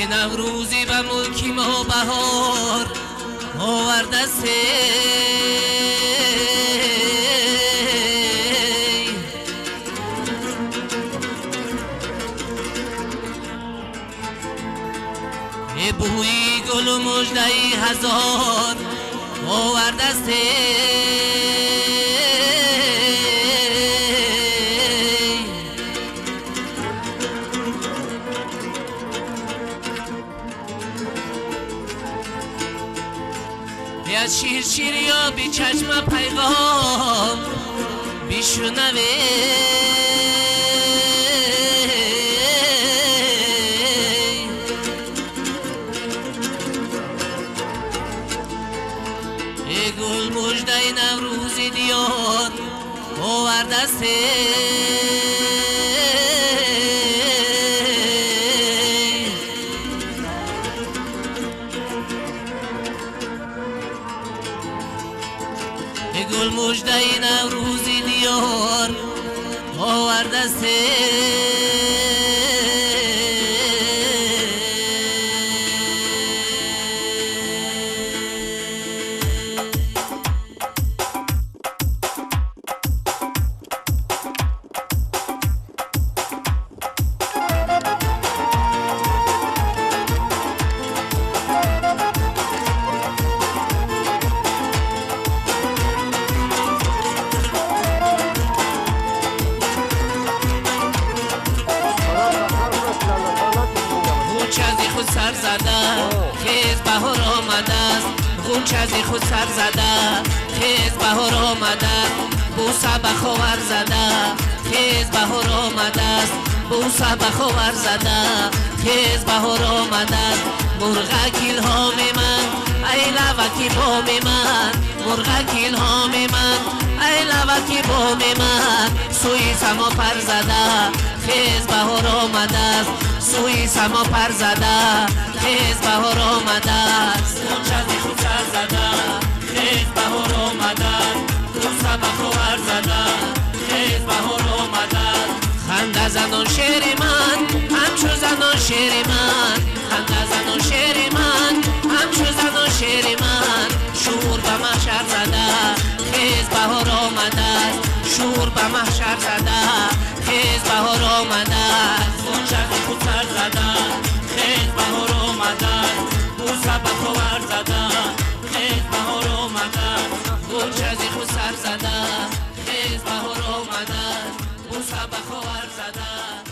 نوروزی و ملکی ما بهار آورده سی بوی گل و مژده هزار آورده سی از شیر شیر یا بی چشم پیغام بیشنوی ای گل مژده نوروزی دیار آورده سی گل مژده نوروزی دیار آورده سی سر زده خیز بهار آمده است غنچه از خود سر زده خیز بهار آمده است بوسه به خاور زده خیز بهار آمده است بوسه به خاور زده خیز بهار آمده است مرغک الهام من ای لبک بام من مرغک الهام من ای لبک بام من سوی سما پر زده خیز بهار آمده است سوی سما پر زده خیز بهار آمده است غنچه از خود سر زده خیز بهار آمده است بوسه به خاور زده خیز بهار آمده است خنده زنان شعر من همچو زنان شعر من خنده زنان شعر من همچو زنان شعر من شور به محشر زده خیز بهار آمده است شور به محشر زده خیز بهار آمده است غنچه از خود سر زده خیز بهار آمده است بوسه به خاور زده خیز بهار آمده است غنچه از خود سر زده خیز بهار آمده است بوسه به خاور زده